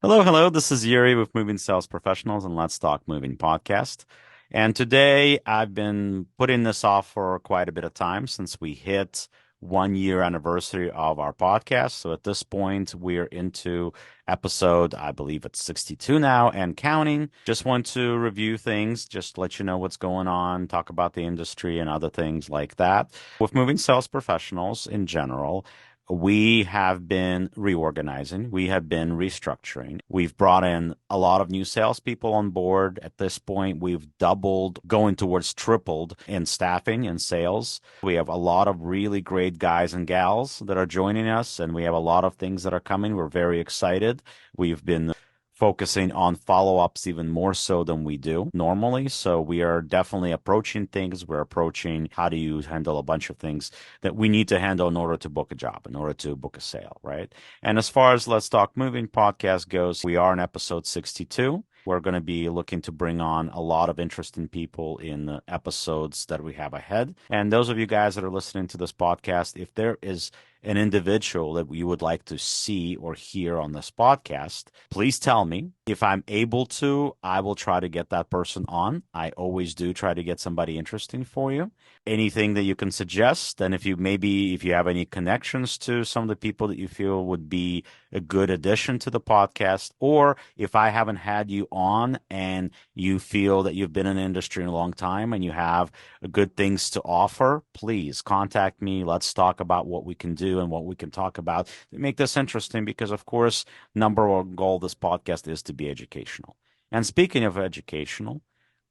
Hello, hello. This is Yuri with Moving Sales Professionals and Let's Talk Moving podcast. And today I've been putting this off for quite a bit of time since we hit 1 year anniversary of our podcast. So at this point, we're into episode, I believe it's 62 now and counting. Just want to review things, just let you know what's going on, talk about the industry and other things like that. With Moving Sales Professionals in general, we have been reorganizing. We have been restructuring. We've brought in a lot of new salespeople on board. At this point, we've doubled, going towards tripled in staffing and sales. We have a lot of really great guys and gals that are joining us, and we have a lot of things that are coming. We're very excited. We've been focusing on follow-ups even more so than we do normally. So we are definitely approaching things. We're approaching how do you handle a bunch of things that we need to handle in order to book a job, in order to book a sale, right? And as far as Let's Talk Moving podcast goes, we are in episode 62. We're going to be looking to bring on a lot of interesting people in the episodes that we have ahead. And those of you guys that are listening to this podcast, if there is an individual that you would like to see or hear on this podcast, please tell me. If I'm able to, I will try to get that person on. I always do try to get somebody interesting for you. Anything that you can suggest, and if you have any connections to some of the people that you feel would be a good addition to the podcast, or if I haven't had you on and you feel that you've been in the industry a long time and you have good things to offer, please contact me. Let's talk about what we can do and what we can talk about to make this interesting, because of course, number one goal of this podcast is to be educational. And speaking of educational,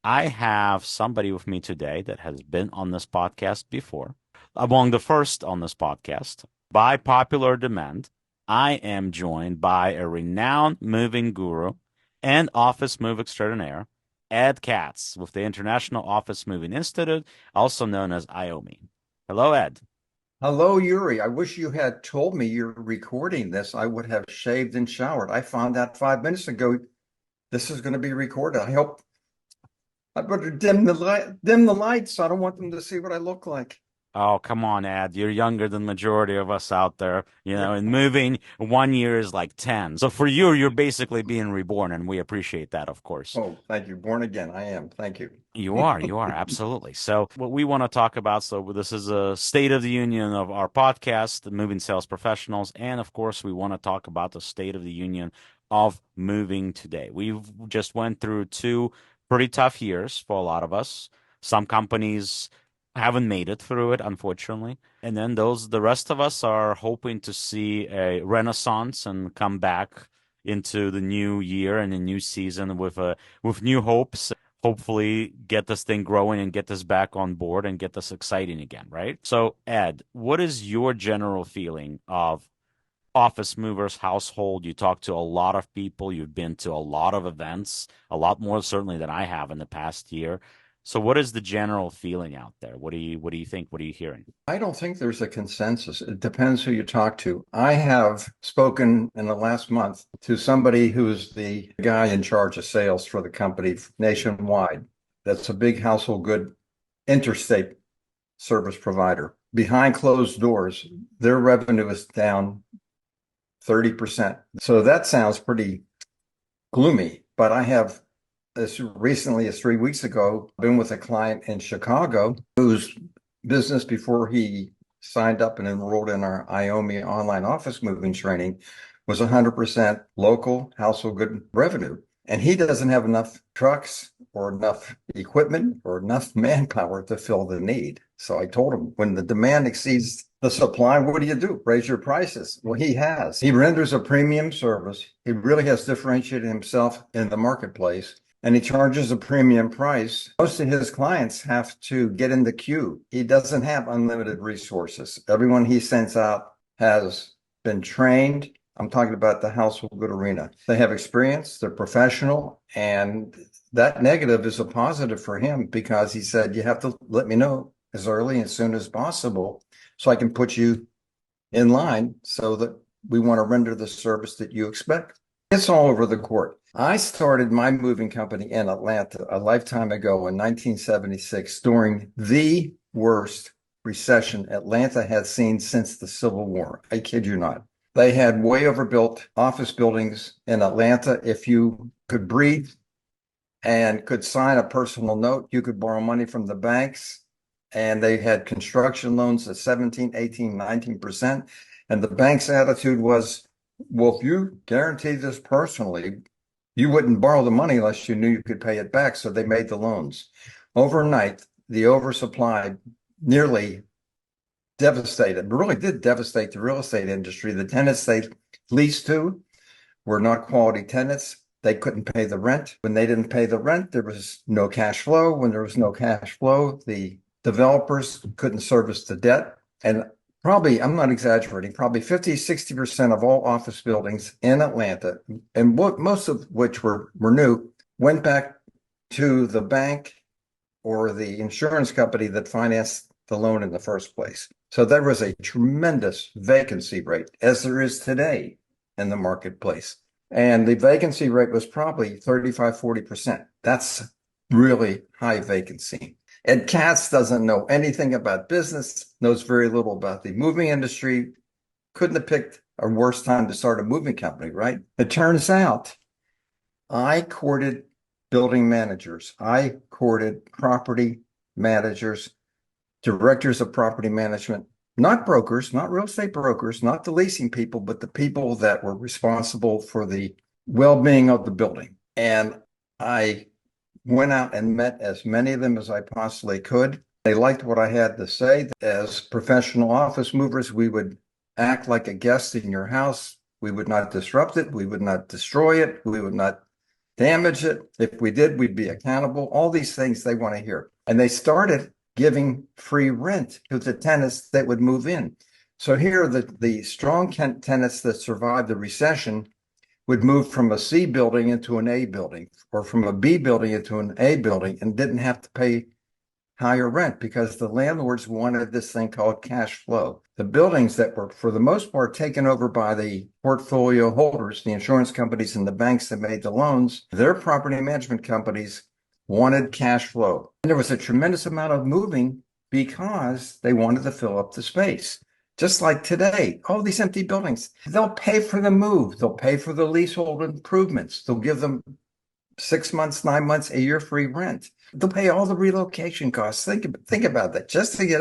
I have somebody with me today that has been on this podcast before, among the first on this podcast. By popular demand, I am joined by a renowned moving guru and office move extraordinaire, Ed Katz, with the International Office Moving Institute, also known as IOMI. Hello, Ed. Hello, Yuri. I wish you had told me you're recording this. I would have shaved and showered. I found out 5 minutes ago this is going to be recorded. I better dim the lights. I don't want them to see what I look like. Oh, come on, Ed. You're younger than majority of us out there. In moving, 1 year is like 10. So for you, you're basically being reborn, and we appreciate that, of course. Oh, thank you. Born again. I am. Thank you. You are, absolutely. So what we want to talk about, so this is a state of the union of our podcast, the Moving Sales Professionals, and of course, we want to talk about the state of the union of moving today. We've just went through 2 pretty tough years for a lot of us. Some companies haven't made it through it, unfortunately. And then the rest of us are hoping to see a renaissance and come back into the new year and the new season with new hopes. Hopefully get this thing growing and get this back on board and get this exciting again, right? So, Ed, what is your general feeling of office movers household? You talk to a lot of people, you've been to a lot of events, a lot more certainly than I have in the past year. So what is the general feeling out there? What do you think? What are you hearing? I don't think there's a consensus. It depends who you talk to. I have spoken in the last month to somebody who's the guy in charge of sales for the company nationwide. That's a big household good interstate service provider. Behind closed doors, their revenue is down 30%. So that sounds pretty gloomy, but I have as recently as 3 weeks ago been with a client in Chicago whose business before he signed up and enrolled in our IOMI online office moving training was 100% local household good revenue. And he doesn't have enough trucks or enough equipment or enough manpower to fill the need. So I told him, when the demand exceeds the supply, what do? Raise your prices. Well, he has. He renders a premium service. He really has differentiated himself in the marketplace, and he charges a premium price. Most of his clients have to get in the queue. He doesn't have unlimited resources. Everyone he sends out has been trained. I'm talking about the household good arena. They have experience, they're professional, and that negative is a positive for him because he said, you have to let me know as early and as soon as possible so I can put you in line so that we want to render the service that you expect. It's all over the court. I started my moving company in Atlanta a lifetime ago in 1976 during the worst recession Atlanta had seen since the Civil War. I kid you not. They had way overbuilt office buildings in Atlanta. If you could breathe and could sign a personal note, you could borrow money from the banks. And they had construction loans at 17, 18, 19%. And the bank's attitude was, well, if you guarantee this personally, you wouldn't borrow the money unless you knew you could pay it back. So they made the loans. Overnight, the oversupply nearly devastated, really did devastate the real estate industry. The tenants they leased to were not quality tenants. They couldn't pay the rent. When they didn't pay the rent, there was no cash flow. When there was no cash flow, the developers couldn't service the debt. And probably, I'm not exaggerating, probably 50, 60% of all office buildings in Atlanta, and most of which were new, went back to the bank or the insurance company that financed the loan in the first place. So there was a tremendous vacancy rate, as there is today in the marketplace. And the vacancy rate was probably 35, 40%. That's really high vacancy. Ed Katz doesn't know anything about business, knows very little about the moving industry, couldn't have picked a worse time to start a moving company, right? It turns out I courted building managers. I courted property managers, directors of property management, not brokers, not real estate brokers, not the leasing people, but the people that were responsible for the well-being of the building. And I went out and met as many of them as I possibly could. They liked what I had to say. As professional office movers, we would act like a guest in your house. We would not disrupt it. We would not destroy it. We would not damage it. If we did, we'd be accountable. All these things they want to hear. And they started giving free rent to the tenants that would move in. So here, the strong tenants that survived the recession would move from a C building into an A building, or from a B building into an A building, and didn't have to pay higher rent because the landlords wanted this thing called cash flow. The buildings that were, for the most part, taken over by the portfolio holders, the insurance companies and the banks that made the loans, their property management companies wanted cash flow. And there was a tremendous amount of moving because they wanted to fill up the space. Just like today, all these empty buildings, they'll pay for the move. They'll pay for the leasehold improvements. They'll give them 6 months, 9 months, a year free rent. They'll pay all the relocation costs. Think about that, just to get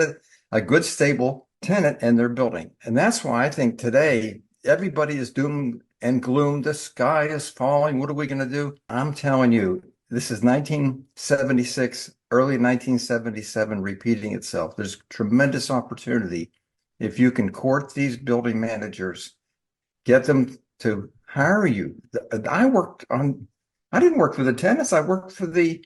a good, stable tenant in their building. And that's why I think today everybody is doom and gloom. The sky is falling. What are we going to do? I'm telling you, this is 1976, early 1977 repeating itself. There's tremendous opportunity if you can court these building managers, get them to hire you. I didn't work for the tenants. I worked for the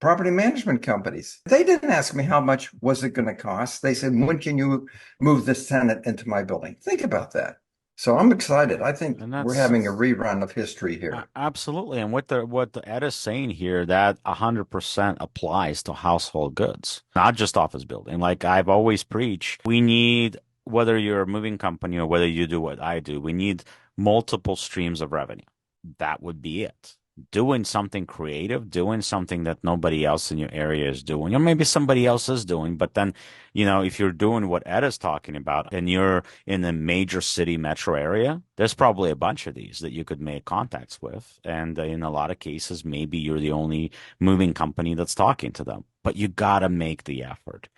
property management companies. They didn't ask me how much was it going to cost. They said, when can you move this tenant into my building? Think about that. So I'm excited. I think And we're that's having a rerun of history here. absolutely. And what the Ed is saying here, that 100% applies to household goods, not just office building. Like I've always preached, we need, whether you're a moving company or whether you do what I do, we need multiple streams of revenue. That would be it. Doing something creative, doing something that nobody else in your area is doing, or maybe somebody else is doing. But then, if you're doing what Ed is talking about and you're in a major city metro area, there's probably a bunch of these that you could make contacts with. And in a lot of cases, maybe you're the only moving company that's talking to them, but you gotta make the effort.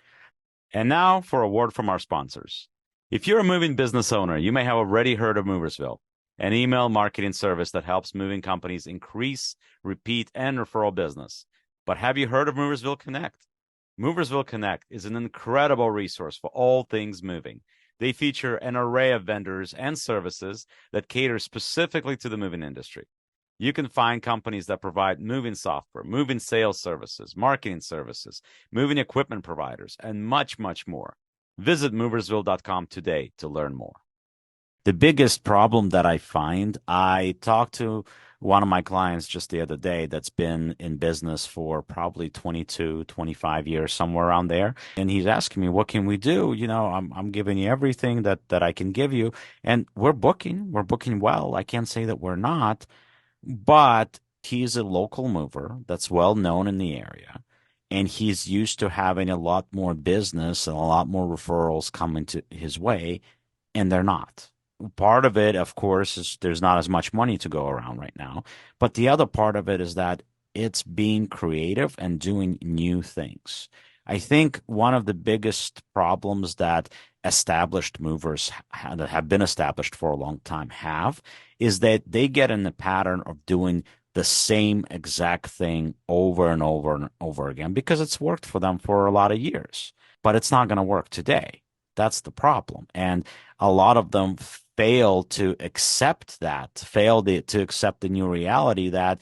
And now for a word from our sponsors. If you're a moving business owner, you may have already heard of Moversville, an email marketing service that helps moving companies increase, repeat, and referral business. But have you heard of Moversville Connect? Moversville Connect is an incredible resource for all things moving. They feature an array of vendors and services that cater specifically to the moving industry. You can find companies that provide moving software, moving sales services, marketing services, moving equipment providers, and much, much more. Visit moversville.com today to learn more. The biggest problem that I find, I talked to one of my clients just the other day that's been in business for probably 22, 25 years, somewhere around there. And he's asking me, what can we do? I'm giving you everything that I can give you. And we're booking well. I can't say that we're not, but he's a local mover that's well known in the area. And he's used to having a lot more business and a lot more referrals coming to his way, and they're not. part of it, of course, is there's not as much money to go around right now. But the other part of it is that it's being creative and doing new things. I think one of the biggest problems that established movers that have been established for a long time have is that they get in the pattern of doing the same exact thing over and over and over again because it's worked for them for a lot of years. But it's not going to work today. That's the problem. And a lot of them fail to accept that, to accept the new reality that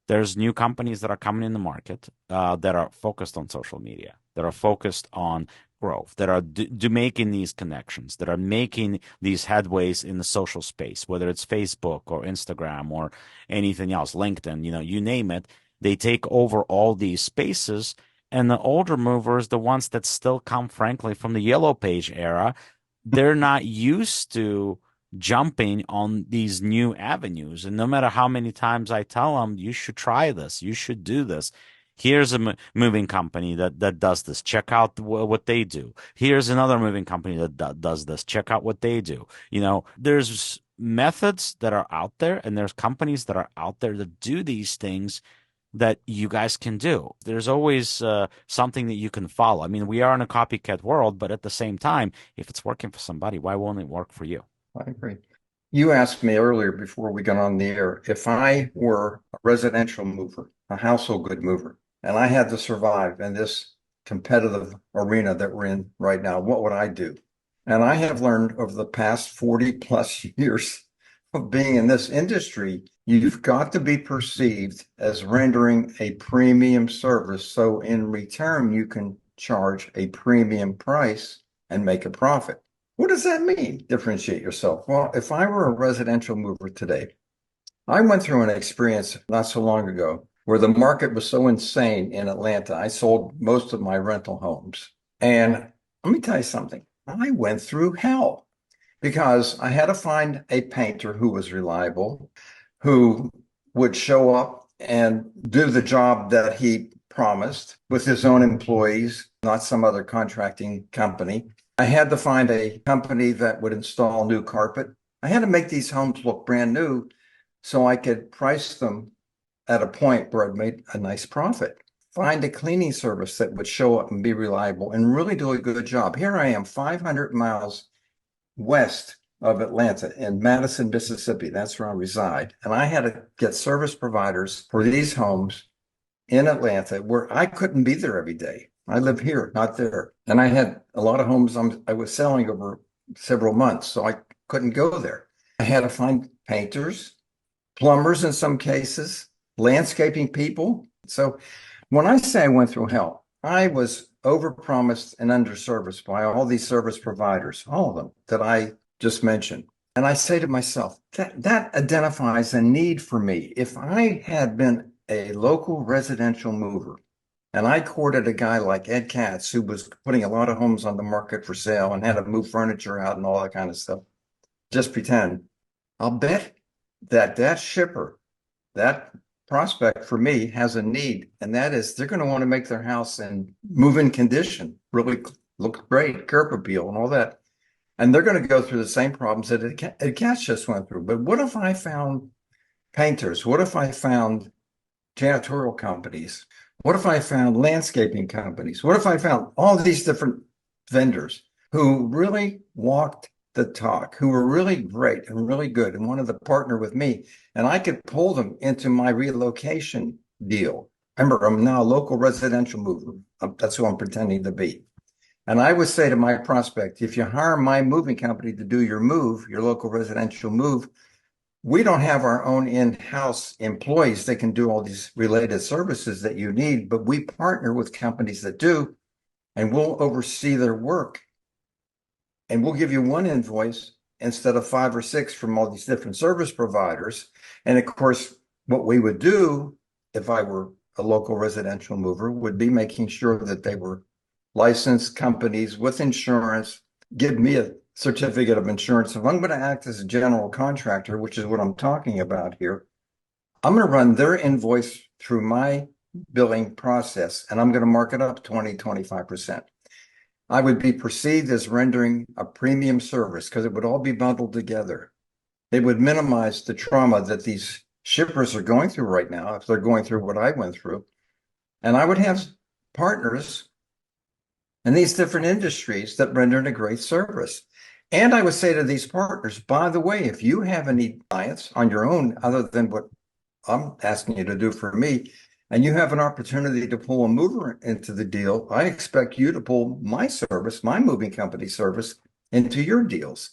there's new companies that are coming in the market that are focused on social media, that are focused on growth, that are making these connections, that are making these headways in the social space, whether it's Facebook or Instagram or anything else, LinkedIn, you name it. They take over all these spaces. And the older movers, the ones that still come, frankly, from the yellow page era, they're not used to jumping on these new avenues. And no matter how many times I tell them, you should try this, you should do this. Here's a moving company that does this. Check out what they do. Here's another moving company that does this. Check out what they do. There's methods that are out there, and there's companies that are out there that do these things that you guys can do. There's always something that you can follow. I mean, we are in a copycat world, but at the same time, if it's working for somebody, why won't it work for you? I agree. You asked me earlier before we got on the air if I were a residential mover, a household good mover, and I had to survive in this competitive arena that we're in right now, what would I do? And I have learned over the past 40 plus years of being in this industry, you've got to be perceived as rendering a premium service. So in return, you can charge a premium price and make a profit. What does that mean? Differentiate yourself. Well, if I were a residential mover today, I went through an experience not so long ago where the market was so insane in Atlanta. I sold most of my rental homes. And let me tell you something. I went through hell because I had to find a painter who was reliable, who would show up and do the job that he promised with his own employees, not some other contracting company. I had to find a company that would install new carpet. I had to make these homes look brand new so I could price them at a point where I'd made a nice profit. Find a cleaning service that would show up and be reliable and really do a good job. Here I am, 500 miles west of Atlanta in Madison, Mississippi. That's where I reside. And I had to get service providers for these homes in Atlanta where I couldn't be there every day. I live here, not there. And I had a lot of homes I was selling over several months, so I couldn't go there. I had to find painters, plumbers in some cases, landscaping people. So when I say I went through hell, I was overpromised and underserviced by all these service providers, all of them that I just mentioned. And I say to myself, that identifies a need for me. If I had been a local residential mover and I courted a guy like Ed Katz, who was putting a lot of homes on the market for sale and had to move furniture out and all that kind of stuff, just pretend, I'll bet that shipper, that prospect for me has a need, and that is they're going to want to make their house in move-in condition, really look great, curb appeal and all that. And they're going to go through the same problems that Ed Katz just went through. But what if I found painters? What if I found janitorial companies? What if I found landscaping companies? What if I found all these different vendors who really walked the talk, who were really great and really good and wanted to partner with me, and I could pull them into my relocation deal? Remember, I'm now a local residential mover. That's who I'm pretending to be. And I would say to my prospect, if you hire my moving company to do your move, your local residential move, we don't have our own in-house employees that can do all these related services that you need, but we partner with companies that do, and we'll oversee their work. And we'll give you one invoice instead of 5 or 6 from all these different service providers. And of course, what we would do if I were a local residential mover would be making sure that they were licensed companies with insurance, give me a certificate of insurance. If I'm going to act as a general contractor, which is what I'm talking about here, I'm going to run their invoice through my billing process, and I'm going to mark it up 20, 25%. I would be perceived as rendering a premium service because it would all be bundled together. It would minimize the trauma that these shippers are going through right now if they're going through what I went through. And I would have partners in these different industries that rendered a great service. And I would say to these partners, by the way, if you have any clients on your own, other than what I'm asking you to do for me, and you have an opportunity to pull a mover into the deal, I expect you to pull my service, my moving company service, into your deals.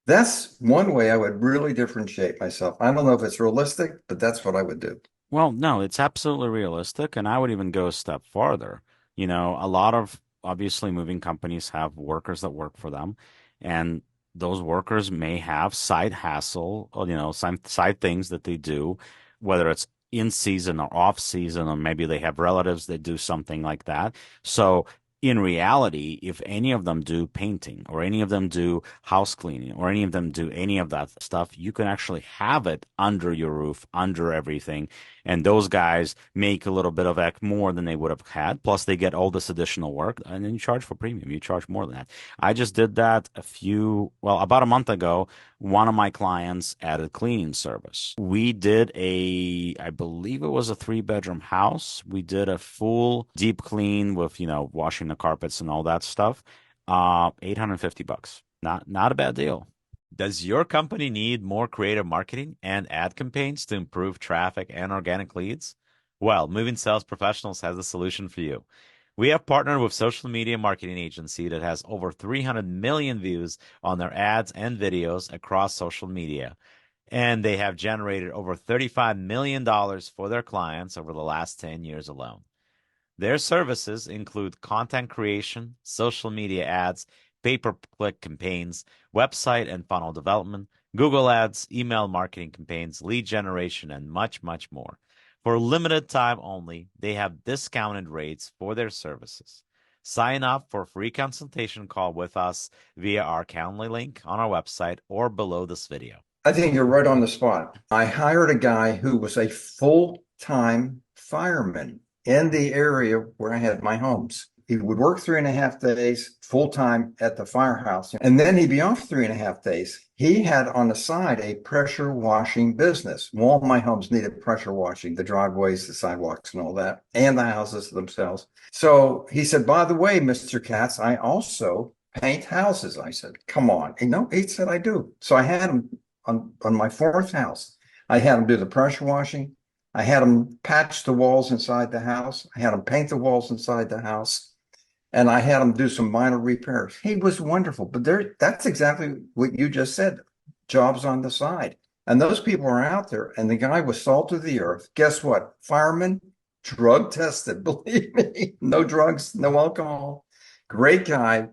That's one way I would really differentiate myself. I don't know if it's realistic, but that's what I would do. Well, no, it's absolutely realistic, and I would even go a step farther. A lot of obviously moving companies have workers that work for them, and those workers may have side hassle, or, some side things that they do, whether it's in season or off season, or maybe they have relatives that do something like that. So in reality, if any of them do painting or any of them do house cleaning or any of them do any of that stuff, you can actually have it under your roof, under everything. And those guys make a little bit of more than they would have had. Plus, they get all this additional work, and then you charge for premium. You charge more than that. I just did that about a month ago. One of my clients added cleaning service. We did I believe it was a 3-bedroom house. We did a full deep clean with, washing the carpets and all that stuff. $850. Not a bad deal. Does your company need more creative marketing and ad campaigns to improve traffic and organic leads? Well, Moving Sales Professionals has a solution for you. We have partnered with social media marketing agency that has over 300 million views on their ads and videos across social media. And they have generated over $35 million for their clients over the last 10 years alone. Their services include content creation, social media ads, pay-per-click campaigns, website and funnel development, Google Ads, email marketing campaigns, lead generation, and much, much more. For limited time only, they have discounted rates for their services. Sign up for a free consultation call with us via our Calendly link on our website or below this video. I think you're right on the spot. I hired a guy who was a full-time fireman in the area where I had my homes. He would work 3.5 days full-time at the firehouse, and then he'd be off 3.5 days. He had on the side a pressure washing business. All my homes needed pressure washing, the driveways, the sidewalks, and all that, and the houses themselves. So he said, by the way, Mr. Katz, I also paint houses. I said, come on. And no, he said, I do. So I had him on my fourth house. I had him do the pressure washing. I had him patch the walls inside the house. I had him paint the walls inside the house. And I had him do some minor repairs. He was wonderful. But that's exactly what you just said. Jobs on the side. And those people are out there. And the guy was salt of the earth. Guess what? Fireman, drug tested. Believe me. No drugs, no alcohol. Great guy.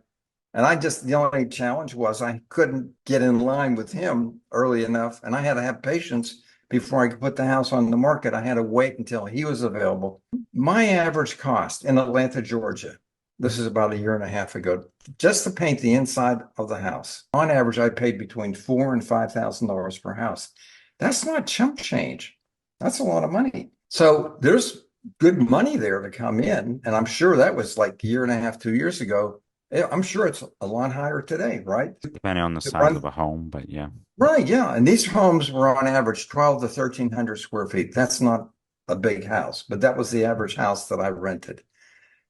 And the only challenge was I couldn't get in line with him early enough. And I had to have patience before I could put the house on the market. I had to wait until he was available. My average cost in Atlanta, Georgia, this is about a year and a half ago, just to paint the inside of the house. On average, I paid between $4,000 and $5,000 per house. That's not chump change. That's a lot of money. So there's good money there to come in. And I'm sure that was like a year and a half, 2 years ago. I'm sure it's a lot higher today, right? Depending on the size of a home, but yeah. Right, yeah. And these homes were on average 12 to 1,300 square feet. That's not a big house, but that was the average house that I rented.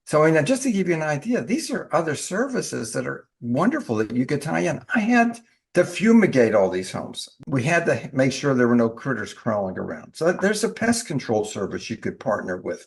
So, just to give you an idea, these are other services that are wonderful that you could tie in. I had to fumigate all these homes. We had to make sure there were no critters crawling around. So there's a pest control service you could partner with.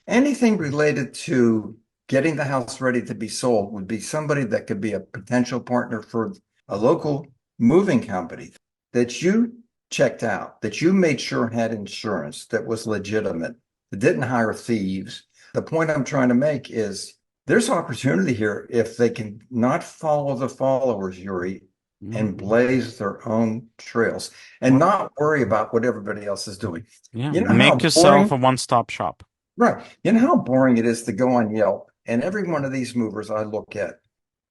Anything related to getting the house ready to be sold would be somebody that could be a potential partner for a local moving company that you checked out, that you made sure had insurance, that was legitimate, that didn't hire thieves. The point I'm trying to make is there's opportunity here if they can not follow the followers, Yuri, and blaze their own trails and not worry about what everybody else is doing. Yeah, You know make yourself a one-stop shop. Right. You know how boring it is to go on Yelp, and every one of these movers I look at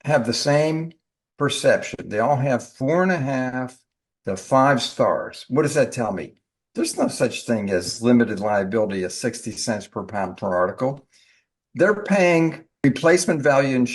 have the same perception. They all have 4.5 to 5 stars. What does that tell me? There's no such thing as limited liability at 60 cents per pound per article. They're paying replacement value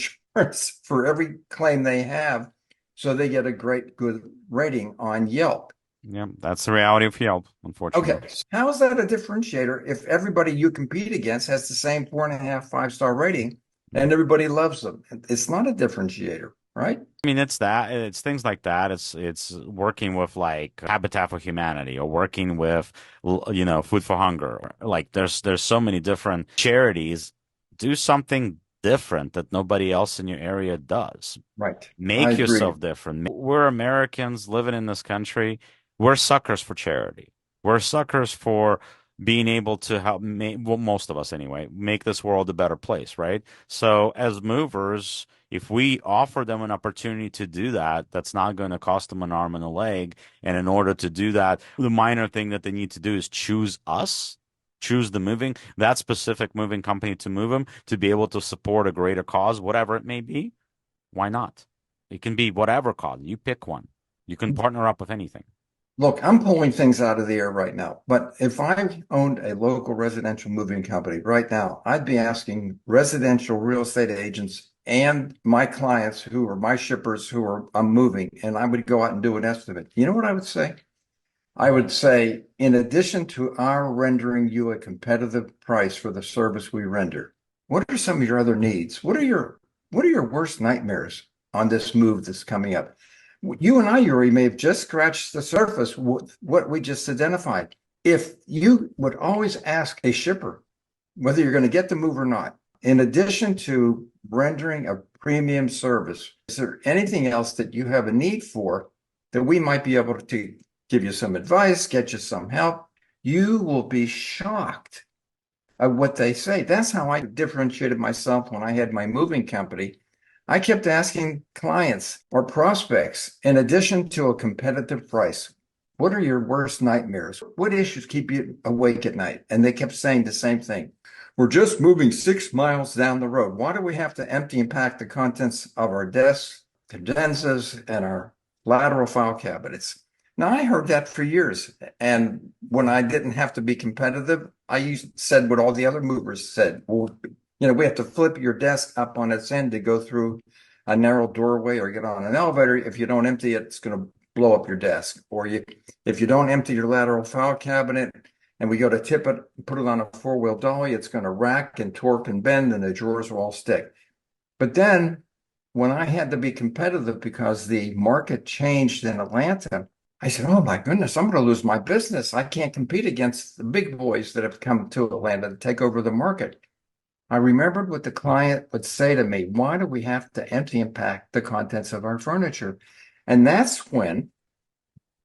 for every claim they have, so they get a great good rating on Yelp. Yeah, that's the reality of Yelp, unfortunately. Okay, so how is that a differentiator if everybody you compete against has the same 4.5, 5-star rating and everybody loves them? It's not a differentiator, right? I mean, it's things like that. It's working with like Habitat for Humanity or working with Food for Hunger. Like there's so many different charities. Do something different that nobody else in your area does. Right. I Make agree. yourself different. We're Americans living in this country. We're suckers for charity. We're suckers for being able to help make, well, most of us anyway, make this world a better place, right? So as movers, if we offer them an opportunity to do that, that's not going to cost them an arm and a leg. And in order to do that, the minor thing that they need to do is choose us, choose that specific moving company to move them to be able to support a greater cause, whatever it may be. Why not? It can be whatever cause. You pick one. You can partner up with anything. Look, I'm pulling things out of the air right now, but if I owned a local residential moving company right now, I'd be asking residential real estate agents and my clients who are my shippers who are I'm moving, and I would go out and do an estimate. You know what I would say? I would say, in addition to our rendering you a competitive price for the service we render, what are some of your other needs? What are your worst nightmares on this move that's coming up? You and I, Yuri, may have just scratched the surface with what we just identified. If you would always ask a shipper whether you're going to get the move or not, in addition to rendering a premium service, is there anything else that you have a need for that we might be able to give you some advice, get you some help? You will be shocked at what they say. That's how I differentiated myself when I had my moving company. I kept asking clients or prospects, in addition to a competitive price, what are your worst nightmares? What issues keep you awake at night? And they kept saying the same thing. We're just moving 6 miles down the road. Why do we have to empty and pack the contents of our desks, cadenzas, and our lateral file cabinets? Now, I heard that for years. And when I didn't have to be competitive, said what all the other movers said. Well, we have to flip your desk up on its end to go through a narrow doorway or get on an elevator. If you don't empty it, it's going to blow up your desk. Or if you don't empty your lateral file cabinet and we go to tip it, put it on a four-wheel dolly, it's going to rack and torque and bend and the drawers will all stick. But then when I had to be competitive because the market changed in Atlanta, I said, oh my goodness, I'm going to lose my business. I can't compete against the big boys that have come to Atlanta to take over the market. I remembered what the client would say to me, why do we have to empty and pack the contents of our furniture? And that's when,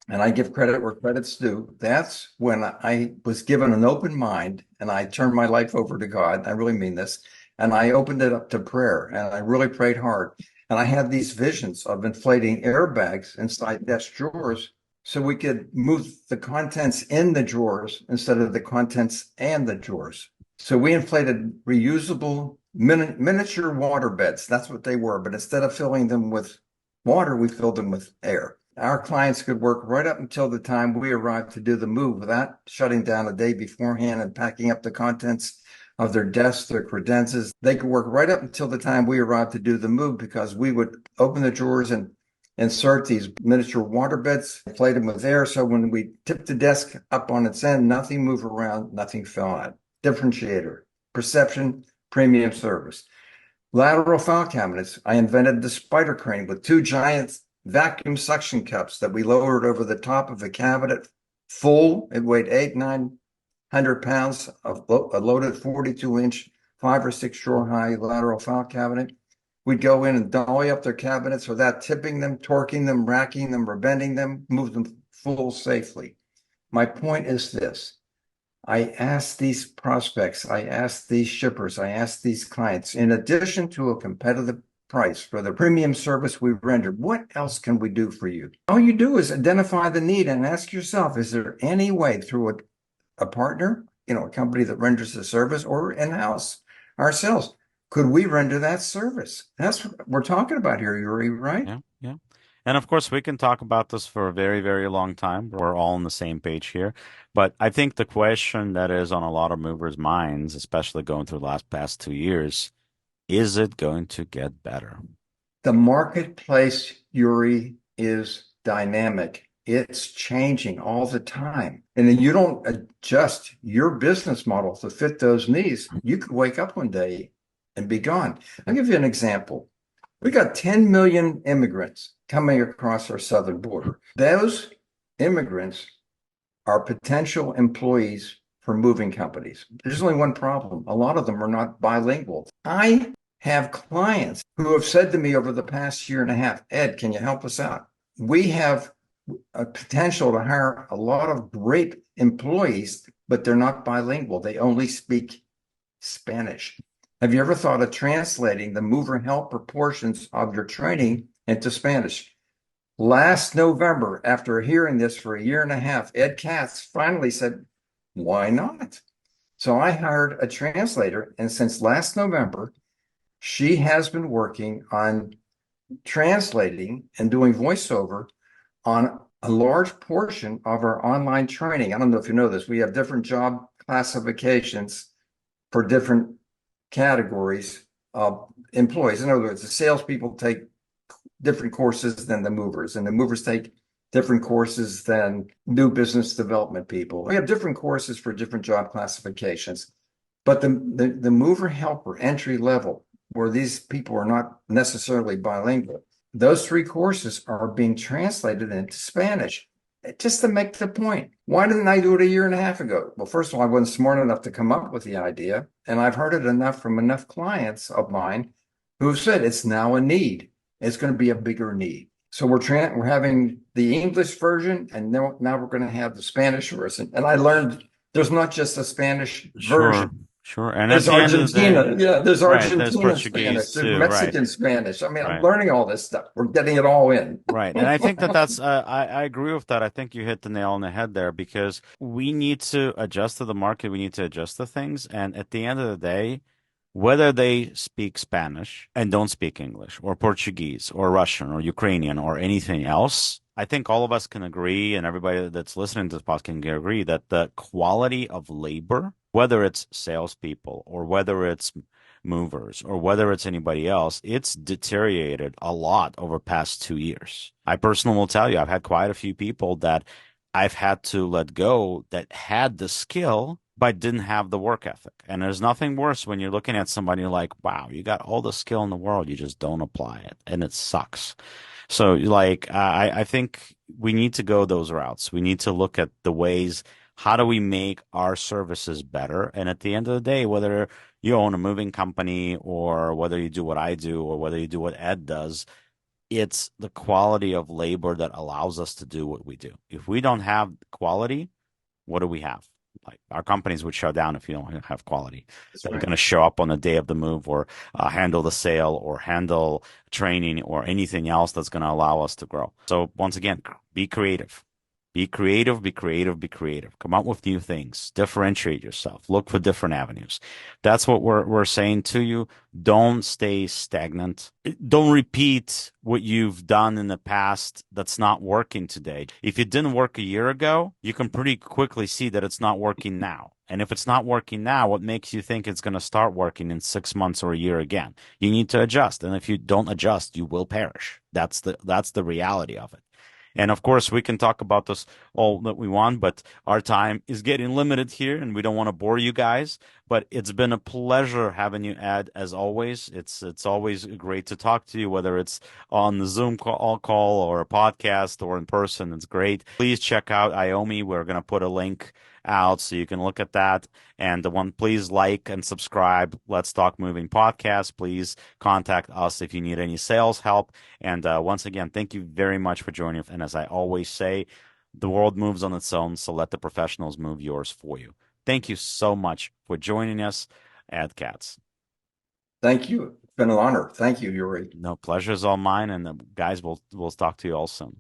and I give credit where credit's due, that's when I was given an open mind and I turned my life over to God. I really mean this. And I opened it up to prayer and I really prayed hard. And I had these visions of inflating airbags inside desk drawers so we could move the contents in the drawers instead of the contents and the drawers. So we inflated reusable miniature water beds. That's what they were. But instead of filling them with water, we filled them with air. Our clients could work right up until the time we arrived to do the move without shutting down a day beforehand and packing up the contents of their desks, their credenzas. They could work right up until the time we arrived to do the move because we would open the drawers and insert these miniature water beds, inflate them with air. So when we tipped the desk up on its end, nothing moved around, nothing fell out. Differentiator, perception, premium service. Lateral file cabinets. I invented the spider crane with two giant vacuum suction cups that we lowered over the top of the cabinet full. It weighed 900 pounds of a loaded 42-inch, 5 or 6 drawer high lateral file cabinet. We'd go in and dolly up their cabinets without tipping them, torquing them, racking them, or bending them, move them full safely. My point is this. I asked these prospects, I asked these shippers, I asked these clients, in addition to a competitive price for the premium service we render, what else can we do for you? All you do is identify the need and ask yourself, is there any way through a partner, a company that renders the service, or in-house ourselves, could we render that service? That's what we're talking about here, Yuri, right? Yeah, yeah. And of course, we can talk about this for a very, very long time. We're all on the same page here. But I think the question that is on a lot of movers' minds, especially going through the past 2 years, Is it going to get better? The marketplace, Yuri, is dynamic. It's changing all the time. And then you don't adjust your business model to fit those needs. You could wake up one day and be gone. I'll give you an example. We got 10 million immigrants coming across our southern border. Those immigrants are potential employees for moving companies. There's only one problem. A lot of them are not bilingual. I have clients who have said to me over the past year and a half, Ed, can you help us out? We have a potential to hire a lot of great employees, but they're not bilingual. They only speak Spanish. Have you ever thought of translating the mover helper portions of your training into Spanish? Last November, after hearing this for a year and a half, Ed Katz finally said, why not? So I hired a translator, and since last November, she has been working on translating and doing voiceover on a large portion of our online training. I don't know if you know this. We have different job classifications for different categories of employees. In other words, the salespeople take different courses than the movers, and the movers take different courses than new business development people. We have different courses for different job classifications, but the mover helper entry level, where these people are not necessarily bilingual, those three courses are being translated into Spanish. Just to make the point, why didn't I do it a year and a half ago? Well, first of all, I wasn't smart enough to come up with the idea, and I've heard it enough from enough clients of mine who have said it's now a need. It's going to be a bigger need. So we're having the English version, and now we're going to have the Spanish version. And I learned there's not just a Spanish Sure, version. sure. And at There's the end of the day, Argentina. Yeah, there's right, there's Argentina Spanish. Portuguese There's too, right, Mexican Spanish. I mean, I'm right. learning all this stuff. We're getting it all in. Right. And I think that I agree with that. I think you hit the nail on the head there because we need to adjust to the market. We need to adjust to things. And at the end of the day, whether they speak Spanish and don't speak English or Portuguese or Russian or Ukrainian or anything else, I think all of us can agree, and everybody that's listening to this podcast can agree that the quality of labor, whether it's salespeople or whether it's movers or whether it's anybody else, it's deteriorated a lot over past 2 years. I personally will tell you, I've had quite a few people that I've had to let go that had the skill but didn't have the work ethic. And there's nothing worse when you're looking at somebody like, wow, you got all the skill in the world, you just don't apply it, and it sucks. So, like, I think we need to go those routes. We need to look at the ways, how do we make our services better? And at the end of the day, whether you own a moving company or whether you do what I do or whether you do what Ed does, it's the quality of labor that allows us to do what we do. If we don't have quality, what do we have? Like our companies would shut down if you don't have quality. That's They're right. going to show up on the day of the move or handle the sale or handle training or anything else that's going to allow us to grow. So once again, be creative. Be creative, be creative, be creative. Come up with new things. Differentiate yourself. Look for different avenues. That's what we're saying to you. Don't stay stagnant. Don't repeat what you've done in the past that's not working today. If it didn't work a year ago, you can pretty quickly see that it's not working now. And if it's not working now, what makes you think it's going to start working in 6 months or a year again? You need to adjust. And if you don't adjust, you will perish. That's the reality of it. And of course, we can talk about this all that we want, but our time is getting limited here and we don't want to bore you guys. But it's been a pleasure having you, Ed, as always. It's always great to talk to you, whether it's on the Zoom call or a podcast or in person. It's great. Please check out IOMI. We're going to put a link out so you can look at that. And the one, please like and subscribe. Let's Talk Moving podcast. Please contact us if you need any sales help. And once again, thank you very much for joining us. And as I always say, the world moves on its own, so let the professionals move yours for you. Thank you so much for joining us at Katz. Thank you. It's been an honor. Thank you, Yuri. No, pleasure is all mine. And the guys, we'll talk to you all soon.